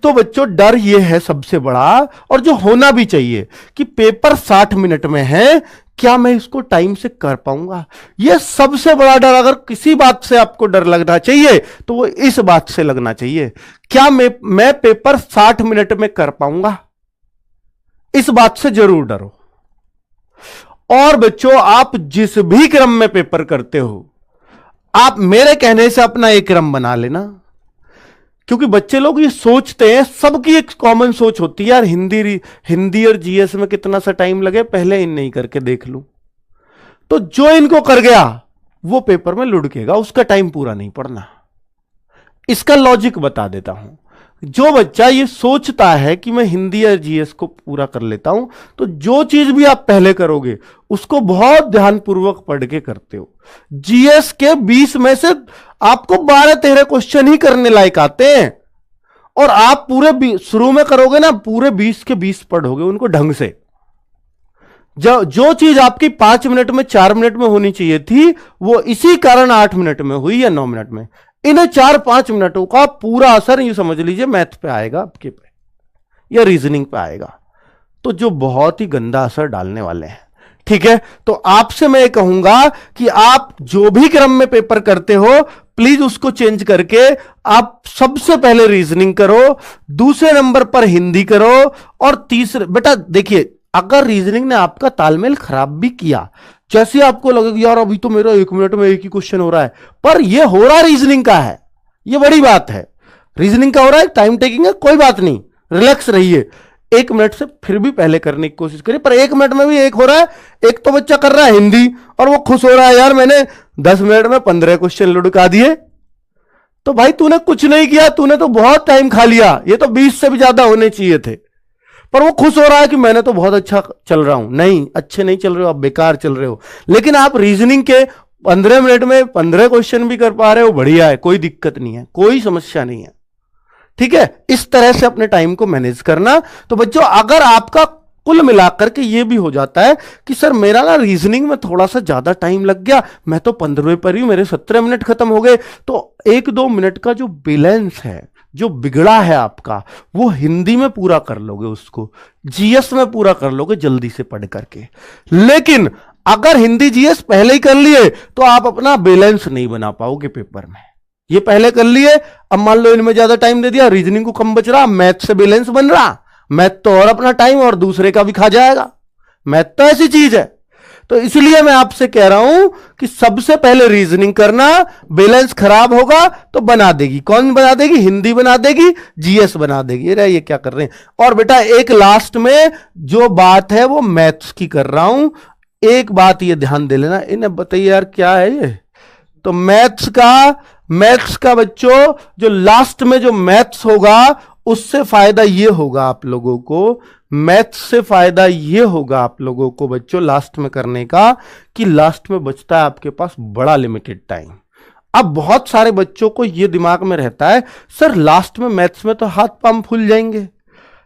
तो बच्चों डर ये है सबसे बड़ा, और जो होना भी चाहिए, कि पेपर 60 मिनट में है, क्या मैं इसको टाइम से कर पाऊंगा। यह सबसे बड़ा डर, अगर किसी बात से आपको डर लगना चाहिए तो वो इस बात से लगना चाहिए, क्या मैं पेपर 60 मिनट में कर पाऊंगा, इस बात से जरूर डरो। और बच्चों आप जिस भी क्रम में पेपर करते हो, आप मेरे कहने से अपना एक क्रम बना लेना, क्योंकि बच्चे लोग ये सोचते हैं, सबकी एक कॉमन सोच होती है, यार हिंदी और जीएस में कितना सा टाइम लगे, पहले इन नहीं करके देख लूं। तो जो इनको कर गया वो पेपर में लुढ़केगा, उसका टाइम पूरा नहीं पड़ना। इसका लॉजिक बता देता हूं। जो बच्चा ये सोचता है कि मैं हिंदी या जीएस को पूरा कर लेता हूं, तो जो चीज भी आप पहले करोगे उसको बहुत ध्यानपूर्वक पढ़ के करते हो। जीएस के 20 में से आपको 12-13 क्वेश्चन ही करने लायक आते हैं, और आप पूरे शुरू में करोगे ना, पूरे 20 के 20 पढ़ोगे उनको ढंग से। जो चीज आपकी 5 मिनट में 4 मिनट में होनी चाहिए थी, वो इसी कारण 8 मिनट में हुई या 9 मिनट में। इन्हें 4-5 मिनटों का पूरा असर ये समझ लीजिए मैथ पे आएगा आपके पे या रीजनिंग पे आएगा, तो जो बहुत ही गंदा असर डालने वाले हैं। ठीक है, तो आपसे मैं कहूंगा कि आप जो भी क्रम में पेपर करते हो, प्लीज उसको चेंज करके आप सबसे पहले रीजनिंग करो, दूसरे नंबर पर हिंदी करो, और तीसरे, बेटा देखिए, अगर रीजनिंग ने आपका तालमेल खराब भी किया, जैसे आपको लगेगा यार अभी तो मेरा 1 मिनट में एक ही क्वेश्चन हो रहा है, पर यह हो रहा रीजनिंग का है, यह बड़ी बात है। रीजनिंग का हो रहा है, टाइम टेकिंग है, कोई बात नहीं, रिलैक्स रहिए। 1 मिनट से फिर भी पहले करने की कोशिश करिए, पर 1 मिनट में भी एक हो रहा है। एक तो बच्चा कर रहा है हिंदी और वो खुश हो रहा है, यार मैंने 10 मिनट में 15 क्वेश्चन लुढ़का दिए। तो भाई तूने कुछ नहीं किया, तूने तो बहुत टाइम खा लिया, ये तो 20 से भी ज्यादा होने चाहिए थे। पर वो खुश हो रहा है कि मैंने तो बहुत अच्छा चल रहा हूं। नहीं, अच्छे नहीं चल रहे हो आप, बेकार चल रहे हो। लेकिन आप रीजनिंग के 15 मिनट में 15 क्वेश्चन भी कर पा रहे हो, बढ़िया है, कोई दिक्कत नहीं है, कोई समस्या नहीं है। ठीक है, इस तरह से अपने टाइम को मैनेज करना। तो बच्चों अगर आपका कुल मिलाकर के ये भी हो जाता है कि सर मेरा ना रीजनिंग में थोड़ा सा ज्यादा टाइम लग गया, मैं तो 15वें पर ही, मेरे 17 मिनट खत्म हो गए, तो 1-2 मिनट का जो बैलेंस है, जो बिगड़ा है आपका, वो हिंदी में पूरा कर लोगे, उसको जीएस में पूरा कर लोगे जल्दी से पढ़ करके। लेकिन अगर हिंदी जीएस पहले ही कर लिए तो आप अपना बैलेंस नहीं बना पाओगे पेपर में। ये पहले कर लिए, अब मान लो इनमें ज्यादा टाइम दे दिया, रीजनिंग को कम बच रहा, मैथ से बैलेंस बन रहा, मैथ तो और अपना टाइम और दूसरे का भी खा जाएगा। मैथ तो ऐसी चीज है। तो इसलिए मैं आपसे कह रहा हूं कि सबसे पहले रीजनिंग करना, बैलेंस खराब होगा तो बना देगी। कौन बना देगी? हिंदी बना देगी, जीएस बना देगी। ये क्या कर रहे हैं। और बेटा एक लास्ट में जो बात है वो मैथ्स की कर रहा हूं, एक बात ये ध्यान दे लेना। इन्हें बताइए यार क्या है ये, तो मैथ्स का बच्चों जो लास्ट में जो मैथ्स होगा उससे फायदा ये होगा आप लोगों को, मैथ्स से फायदा ये होगा आप लोगों को बच्चों लास्ट में करने का, कि लास्ट में बचता है आपके पास बड़ा लिमिटेड टाइम। अब बहुत सारे बच्चों को ये दिमाग में रहता है सर लास्ट में मैथ्स में तो हाथ पांव फूल जाएंगे,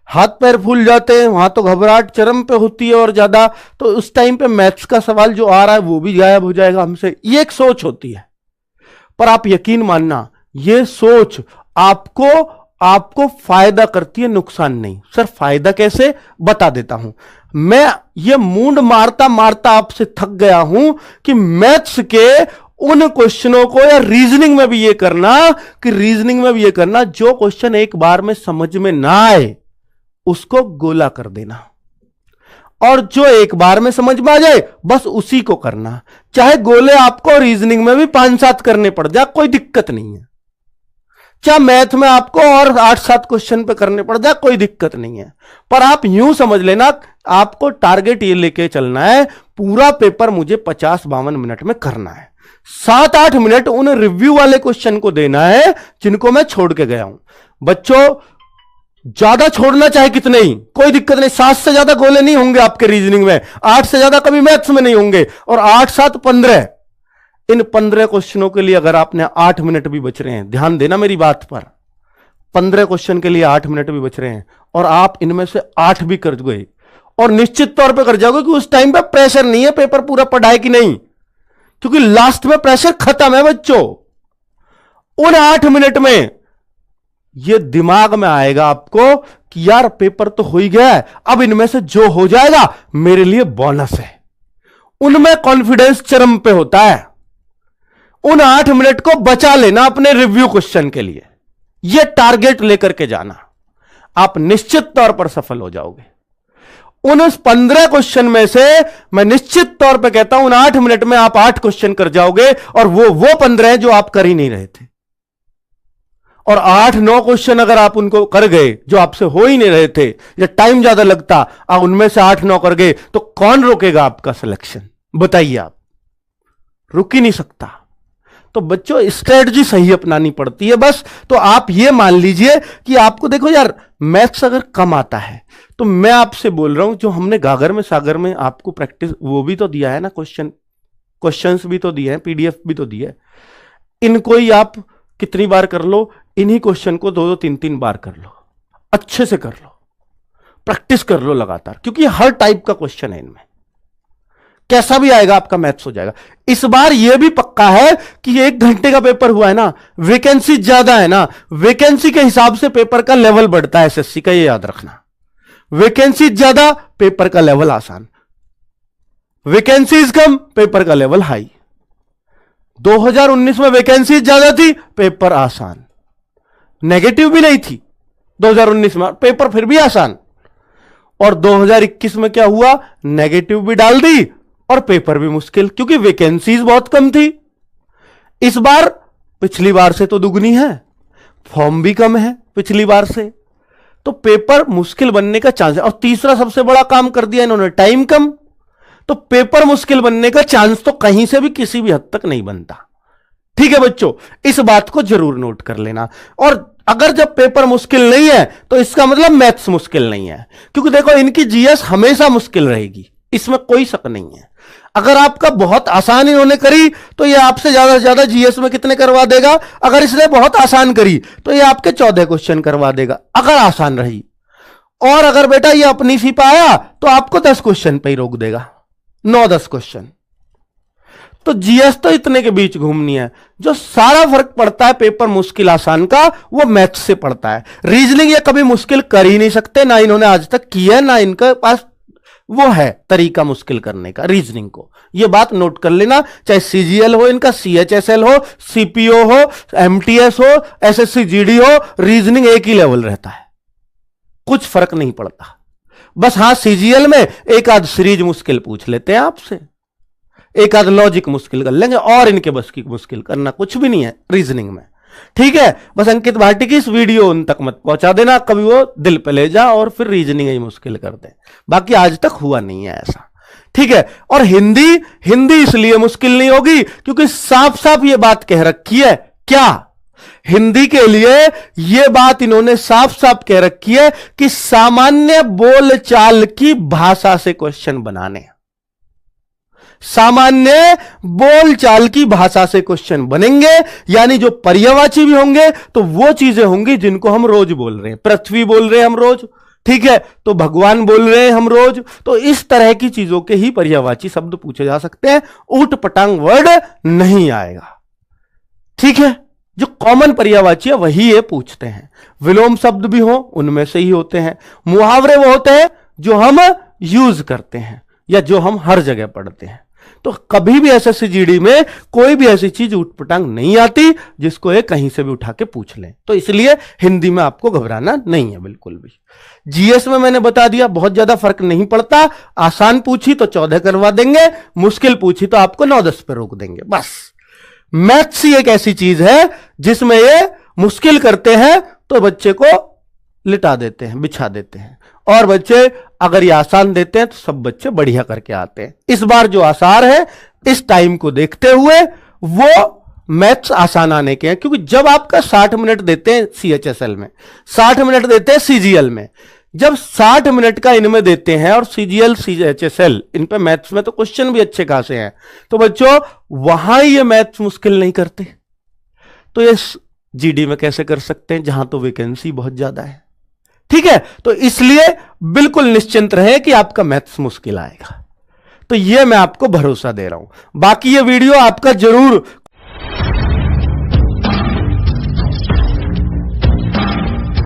हाथ पैर फूल जाते हैं, वहां तो घबराहट चरम पे होती है और ज्यादा, तो उस टाइम पे मैथ्स का सवाल जो आ रहा है वो भी गायब हो जाएगा हमसे। ये एक सोच होती है, पर आप यकीन मानना ये सोच आपको फायदा करती है, नुकसान नहीं। सर फायदा कैसे, बता देता हूं। मैं ये मूंड मारता मारता आपसे थक गया हूं कि मैथ्स के उन क्वेश्चनों को, या रीजनिंग में भी ये करना जो क्वेश्चन एक बार में समझ में ना आए उसको गोला कर देना, और जो एक बार में समझ में आ जाए बस उसी को करना। चाहे गोले आपको रीजनिंग में भी 5-7 करने पड़ जाए, कोई दिक्कत नहीं है। चाहे मैथ में आपको और 8-7 क्वेश्चन पे करने पड़ जाए, कोई दिक्कत नहीं है। पर आप यूं समझ लेना, आपको टारगेट ये लेके चलना है, पूरा पेपर मुझे 50-52 मिनट में करना है। 7-8 मिनट उन रिव्यू वाले क्वेश्चन को देना है जिनको मैं छोड़ के गया हूं। बच्चों ज्यादा छोड़ना चाहे कितने ही, कोई दिक्कत नहीं। 7 से ज्यादा गोले नहीं होंगे आपके रीजनिंग में, 8 से ज्यादा कभी मैथ्स में नहीं होंगे, और 8-7 15। इन 15 क्वेश्चनों के लिए अगर आपने 8 मिनट भी बच रहे हैं, ध्यान देना मेरी बात पर, 15 क्वेश्चन के लिए 8 मिनट भी बच रहे हैं, और आप इनमें से 8 भी कर गए, और निश्चित तौर पे कर जाओगे कि उस टाइम पे प्रेशर नहीं है पेपर पूरा पढ़ाए कि नहीं, क्योंकि लास्ट में प्रेशर खत्म है बच्चों। उन 8 मिनट में ये दिमाग में आएगा आपको कि यार पेपर तो हो ही गया है, अब इनमें से जो हो जाएगा मेरे लिए बोनस है। उनमें कॉन्फिडेंस चरम पे होता है। उन 8 मिनट को बचा लेना अपने रिव्यू क्वेश्चन के लिए, यह टारगेट लेकर के जाना, आप निश्चित तौर पर सफल हो जाओगे। उन 15 क्वेश्चन में से मैं निश्चित तौर पर कहता हूं, उन 8 मिनट में आप 8 क्वेश्चन कर जाओगे, और वो 15 हैं जो आप कर ही नहीं रहे थे। और 8-9 क्वेश्चन अगर आप उनको कर गए जो आपसे हो ही नहीं रहे थे, या टाइम ज्यादा लगता, आप उनमें से 8-9 कर गए, तो कौन रोकेगा आपका सिलेक्शन? बताइए, आप रुक ही नहीं सकता। तो बच्चों, स्ट्रेटजी सही अपनानी पड़ती है बस। तो आप ये मान लीजिए कि आपको, देखो यार, मैथ्स अगर कम आता है तो मैं आपसे बोल रहा हूं, जो हमने गागर में सागर में आपको प्रैक्टिस वो भी तो दिया है ना, क्वेश्चंस भी तो दिए हैं, पीडीएफ भी तो दिया है। इनको ही आप कितनी बार कर लो, इन्हीं क्वेश्चन को 2-2, 3-3 बार कर लो, अच्छे से कर लो, प्रैक्टिस कर लो लगातार, क्योंकि हर टाइप का क्वेश्चन है इनमें। कैसा भी आएगा आपका मैथ्स हो जाएगा। इस बार यह भी पक्का है कि 1 घंटे का पेपर हुआ है ना, वैकेंसी ज्यादा है ना, वैकेंसी के हिसाब से पेपर का लेवल बढ़ता है एसएससी का, यह याद रखना। वैकेंसी ज्यादा, पेपर का लेवल आसान, वैकेंसीज कम, पेपर का लेवल हाई। 2019 में वैकेंसी ज्यादा थी, पेपर आसान, नेगेटिव भी नहीं थी 2019 में, पेपर फिर भी आसान। और 2021 में क्या हुआ, नेगेटिव भी डाल दी और पेपर भी मुश्किल, क्योंकि वैकेंसीज बहुत कम थी। इस बार पिछली बार से तो दुगनी है, फॉर्म भी कम है पिछली बार से, तो पेपर मुश्किल बनने का चांस है। और तीसरा सबसे बड़ा काम कर दिया इन्होंने, टाइम कम, तो पेपर मुश्किल बनने का चांस तो कहीं से भी किसी भी हद तक नहीं बनता। ठीक है बच्चों, इस बात को जरूर नोट कर लेना। और अगर जब पेपर मुश्किल नहीं है तो इसका मतलब मैथ्स मुश्किल नहीं है, क्योंकि देखो इनकी जीएस हमेशा मुश्किल रहेगी, इसमें कोई शक नहीं है। अगर आपका बहुत आसान इन्होंने करी तो ये आपसे ज्यादा से ज्यादा जीएस में कितने करवा देगा, अगर इसने बहुत आसान करी तो ये आपके 14 क्वेश्चन करवा देगा, अगर आसान रही। और अगर बेटा ये अपनी सी पाया तो आपको 10 क्वेश्चन पे ही रोक देगा, 9-10 क्वेश्चन। तो जीएस तो इतने के बीच घूमनी है। जो सारा फर्क पड़ता है पेपर मुश्किल आसान का, वो मैथ्स से पड़ता है। रीजनिंग ये कभी मुश्किल कर ही नहीं सकते, ना इन्होंने आज तक किया, ना इनके पास वो है तरीका मुश्किल करने का रीजनिंग को। ये बात नोट कर लेना, चाहे सीजीएल हो इनका, सीएचएसएल हो, सीपीओ हो, एमटीएस हो, एसएससी जीडी हो, रीजनिंग एक ही लेवल रहता है, कुछ फर्क नहीं पड़ता। बस हां, सीजीएल में एक आध सीरीज मुश्किल पूछ लेते हैं आपसे, एक आध लॉजिक मुश्किल कर लेंगे, और इनके बस की मुश्किल करना कुछ भी नहीं है रीजनिंग में। ठीक है, बस अंकित भाटी की इस वीडियो उन तक मत पहुंचा देना, कभी वो दिल पे ले जा और फिर रीजनिंग ही मुश्किल कर दे। बाकी आज तक हुआ नहीं है ऐसा। ठीक है, और हिंदी इसलिए मुश्किल नहीं होगी क्योंकि साफ साफ ये बात कह रखी है। क्या? हिंदी के लिए यह बात इन्होंने साफ साफ कह रखी है कि सामान्य बोलचाल की भाषा से क्वेश्चन बनाने, सामान्य बोलचाल की भाषा से क्वेश्चन बनेंगे, यानी जो पर्यायवाची भी होंगे तो वो चीजें होंगी जिनको हम रोज बोल रहे हैं। पृथ्वी बोल रहे हैं हम रोज, ठीक है, तो भगवान बोल रहे हैं हम रोज, तो इस तरह की चीजों के ही पर्यायवाची शब्द पूछे जा सकते हैं, ऊट पटांग वर्ड नहीं आएगा। ठीक है, जो कॉमन पर्यायवाची है वही ये पूछते हैं। विलोम शब्द भी हो उनमें से ही होते हैं। मुहावरे वो होते हैं जो हम यूज करते हैं या जो हम हर जगह पढ़ते हैं। तो कभी भी एसएससी जीडी में कोई भी ऐसी चीज उठपटांग नहीं आती जिसको ये कहीं से भी उठा के पूछ लें। तो इसलिए हिंदी में आपको घबराना नहीं है बिल्कुल भी। जीएस में मैंने बता दिया बहुत ज्यादा फर्क नहीं पड़ता, आसान पूछी तो 14 करवा देंगे, मुश्किल पूछी तो आपको 9-10 पे रोक देंगे बस। मैथ्स ही एक ऐसी चीज है जिसमें ये मुश्किल करते हैं तो बच्चे को लिटा देते हैं, बिछा देते हैं, और बच्चे अगर ये आसान देते हैं तो सब बच्चे बढ़िया करके आते हैं। इस बार जो आसार है इस टाइम को देखते हुए वो मैथ्स आसान आने के हैं, क्योंकि जब आपका 60 मिनट देते हैं सीएचएसएल में, 60 मिनट देते हैं सीजीएल में, जब 60 मिनट का इनमें देते हैं और सीजीएल सीएचएसएल इन पे मैथ्स में तो क्वेश्चन भी अच्छे खासे हैं, तो बच्चों वहां ये मैथ्स मुश्किल नहीं करते, तो ये जीडी में कैसे कर सकते हैं जहां तो वैकेंसी बहुत ज्यादा है। ठीक है, तो इसलिए बिल्कुल निश्चिंत रहे कि आपका मैथ्स मुश्किल आएगा, तो यह मैं आपको भरोसा दे रहा हूं। बाकी ये वीडियो आपका जरूर